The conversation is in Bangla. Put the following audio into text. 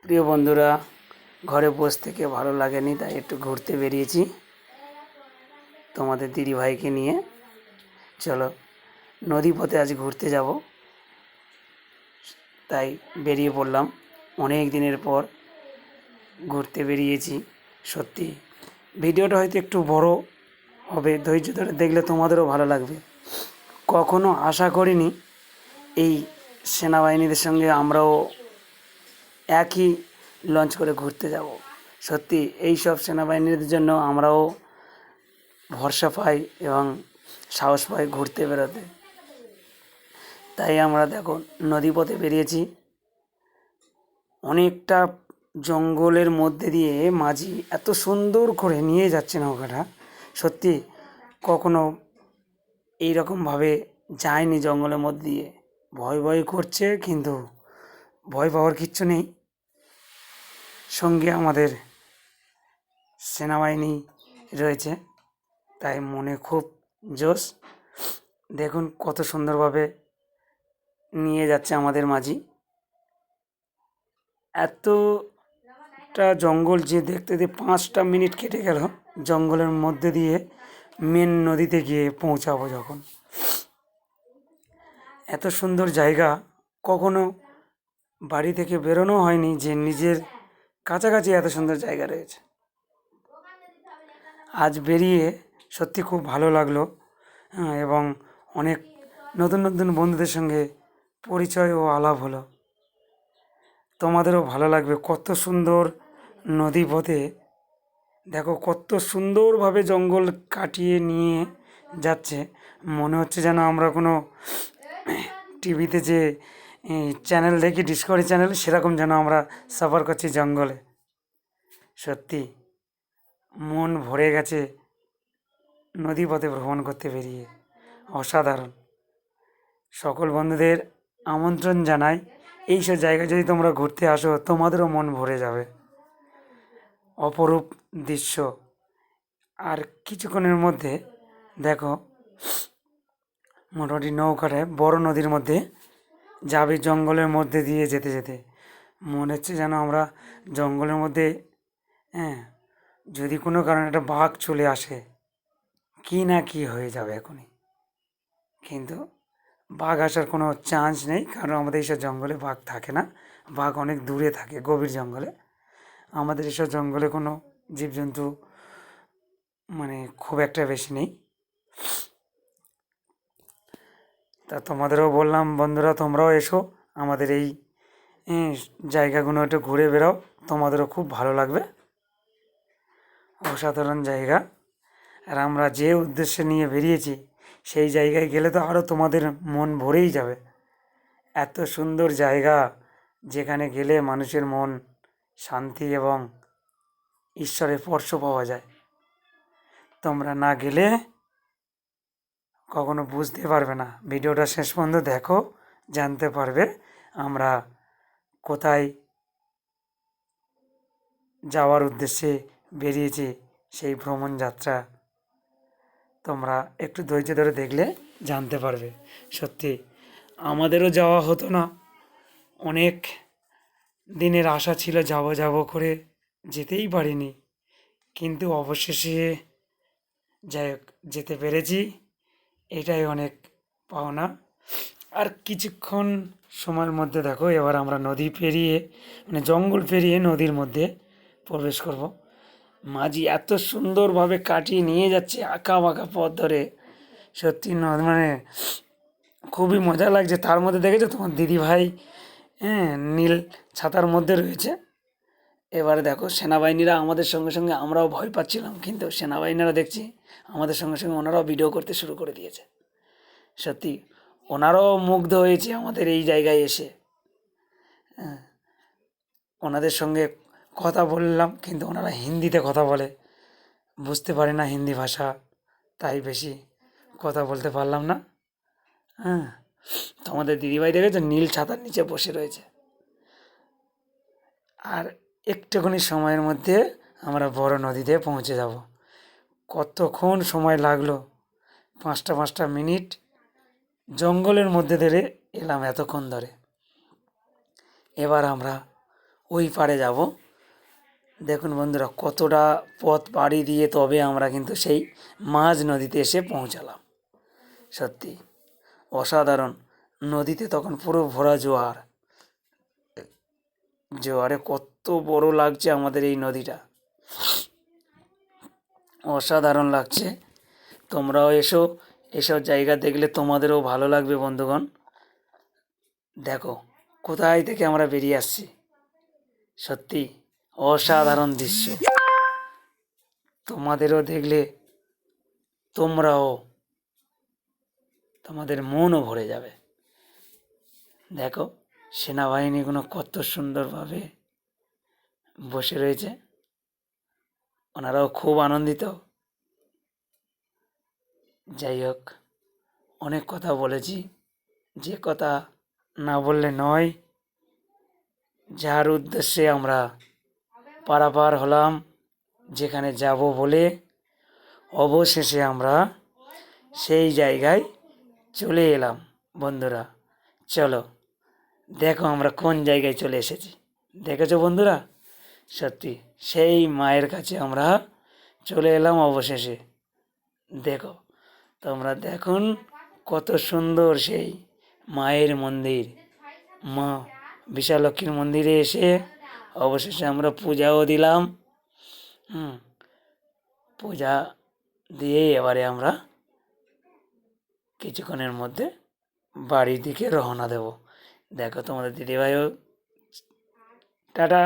প্রিয় বন্ধুরা, ঘরে বসে থেকে ভালো লাগেনি, তাই একটু ঘুরতে বেরিয়েছি তোমাদের দিদিভাইকে নিয়ে। চলো, নদী পথে আজ ঘুরতে যাব, তাই বেরিয়ে পড়লাম। অনেক দিনের পর ঘুরতে বেরিয়েছি। সত্যি ভিডিওটা হয়তো একটু বড় হবে, ধৈর্য ধরে দেখলে তোমাদেরও ভালো লাগবে। কখনো আশা করিনি এই সেনাবাহিনীদের সঙ্গে আমরাও একই লঞ্চ করে ঘুরতে যাব। সত্যি এই সব সেনাবাহিনীদের জন্য আমরাও ভরসা পাই এবং সাহস পাই ঘুরতে বেরোতে। তাই আমরা দেখো নদীপথে বেরিয়েছি। অনেকটা জঙ্গলের মধ্যে দিয়ে মাঝি এত সুন্দর করে নিয়ে যাচ্ছে নৌকাটা। সত্যি কখনো এইরকমভাবে যায়নি জঙ্গলের মধ্যে দিয়ে। ভয় ভয় করছে, কিন্তু ভয় পাওয়ার কিচ্ছু নেই। সঙ্গে আমাদের সেনাবাহিনী রয়েছে, তাই মনে খুব জোশ। দেখুন কত সুন্দরভাবে নিয়ে যাচ্ছে আমাদের মাঝি। এতটা জঙ্গল যে দেখতে দিয়ে 5টা মিনিট কেটে গেল জঙ্গলের মধ্যে দিয়ে মেন নদীতে গিয়ে পৌঁছাবো যখন। এত সুন্দর জায়গা কখনো বাড়ি থেকে বেরোনো হয়নি যে নিজের কাছাকাছি এত সুন্দর জায়গা রয়েছে। আজ বেরিয়ে সত্যি খুব ভালো লাগলো, এবং অনেক নতুন নতুন বন্ধুদের সঙ্গে পরিচয় ও আলাপ হলো। তোমাদেরও ভালো লাগবে। কত সুন্দর নদী পথে দেখো, কত সুন্দরভাবে জঙ্গল কাটিয়ে নিয়ে যাচ্ছে। মনে হচ্ছে যেন আমরা কোনো টিভিতে যে চ্যানেল দেখি, ডিসকভারি চ্যানেল, সেরকম যেন আমরা সফর করছি জঙ্গলে। সত্যি মন ভরে গেছে নদী পথে ভ্রমণ করতে বেরিয়ে। অসাধারণ। সকল বন্ধুদের আমন্ত্রণ জানাই, এইসব জায়গায় যদি তোমরা ঘুরতে আসো তোমাদেরও মন ভরে যাবে। অপরূপ দৃশ্য। আর কিছুক্ষণের মধ্যে দেখো মোটামুটি নৌকাটায় বড় নদীর মধ্যে যাবে, জঙ্গলের মধ্যে দিয়ে যেতে যেতে মনে হচ্ছে যেন আমরা জঙ্গলের মধ্যে, হ্যাঁ, যদি কোনো কারণে একটা বাঘ চলে আসে কি না কি হয়ে যাবে এখনই। কিন্তু বাঘ আসার কোনো চান্স নেই, কারণ আমাদের এইসব জঙ্গলে বাঘ থাকে না। বাঘ অনেক দূরে থাকে, গভীর জঙ্গলে। আমাদের এসব জঙ্গলে কোনো জীবজন্তু মানে খুব একটা বেশি নেই। তা তোমাদেরও বললাম, বন্ধুরা তোমরাও এসো আমাদের এই জায়গাগুলো একটু ঘুরে বেড়াও, তোমাদেরও খুব ভালো লাগবে। অসাধারণ জায়গা। আর আমরা যে উদ্দেশ্যে নিয়ে বেরিয়েছি সেই জায়গায় গেলে তো আরও তোমাদের মন ভরেই যাবে। এত সুন্দর জায়গা, যেখানে গেলে মানুষের মন শান্তি এবং ঈশ্বরের স্পর্শ পাওয়া যায়। তোমরা না গেলে কখনো বুঝতে পারবে না। ভিডিওটা শেষ পর্যন্ত দেখো, জানতে পারবে আমরা কোথায় যাওয়ার উদ্দেশ্যে বেরিয়েছি, সেই ভ্রমণ যাত্রা তোমরা একটু ধৈর্য ধরে দেখলে জানতে পারবে। সত্যি আমাদেরও যাওয়া হতো না, অনেক দিনের আশা ছিল যাব যাব করে, যেতেই পারিনি। কিন্তু অবশেষে যাই হোক, যেতে পেরেছি, এটাই অনেক পাওনা। আর কিছুক্ষণ সময়ের মধ্যে দেখো এবার আমরা নদী পেরিয়ে, মানে জঙ্গল পেরিয়ে নদীর মধ্যে প্রবেশ করব। মাঝি এত সুন্দরভাবে কাটিয়ে নিয়ে যাচ্ছে আঁকা বাঁকা পথ ধরে। সত্যি মানে খুবই মজা লাগছে। তার মধ্যে দেখেছো তোমার দিদিভাই, হ্যাঁ, নীল ছাতার মধ্যে রয়েছে। এবারে দেখো সেনাবাহিনীরা আমাদের সঙ্গে সঙ্গে, আমরাও ভয় পাচ্ছিলাম, কিন্তু সেনাবাহিনীরা দেখছি আমাদের সঙ্গে সঙ্গে ওনারাও ভিডিও করতে শুরু করে দিয়েছে। সত্যি ওনারাও মুগ্ধ হয়েছে আমাদের এই জায়গায় এসে। হ্যাঁ, ওনাদের সঙ্গে কথা বললাম, কিন্তু ওনারা হিন্দিতে কথা বলে, বুঝতে পারি না হিন্দি ভাষা, তাই বেশি কথা বলতে পারলাম না। হ্যাঁ, তোমাদের দিদিভাই দেখেছো নীল ছাতার নিচে বসে রয়েছে। আর একটুখানি সময়ের মধ্যে আমরা বড় নদীতে পৌঁছে যাব। কতক্ষণ সময় লাগলো, 5টা মিনিট জঙ্গলের মধ্যে ধরে এলাম এতক্ষণ ধরে। এবার আমরা ওই পাড়ে যাব। দেখুন বন্ধুরা, কতটা পথ পাড়ি দিয়ে তবে আমরা কিন্তু সেই মাঝ নদীতে এসে পৌঁছালাম। সত্যি অসাধারণ। নদীতে তখন পুরো ভরা জোয়ার। জোয়ারে কত বড় লাগছে আমাদের এই নদীটা, অসাধারণ লাগছে। তোমরাও এসো, এসব জায়গা দেখলে তোমাদেরও ভালো লাগবে বন্ধুগণ। দেখো কোথায় থেকে আমরা বেরিয়ে আসছি, সত্যি অসাধারণ দৃশ্য। তোমাদেরও দেখলে তোমরাও, তোমাদের মনও ভরে যাবে। দেখো সেনাবাহিনীগুলো কত সুন্দরভাবে বসে রয়েছে, ওনারাও খুব আনন্দিত। যাই হোক, অনেক কথা বলেছি, যে কথা না বললে নয়, যার উদ্দেশ্যে আমরা পারাপার হলাম, যেখানে যাব বলে, অবশেষে আমরা সেই জায়গায় চলে এলাম। বন্ধুরা চলো দেখো আমরা কোন জায়গায় চলে এসেছি। দেখেছো বন্ধুরা, সত্যি সেই মায়ের কাছে আমরা চলে এলাম অবশেষে। দেখো তোমরা দেখুন কত সুন্দর সেই মায়ের মন্দির। মা বিশালক্ষীর মন্দিরে এসে অবশেষে আমরা পূজাও দিলাম। পূজা দিয়েই এবারে আমরা কিছুক্ষণের মধ্যে বাড়ির দিকে রওনা দেব। দেখো তোমাদের দিদিভাইও, টাটা।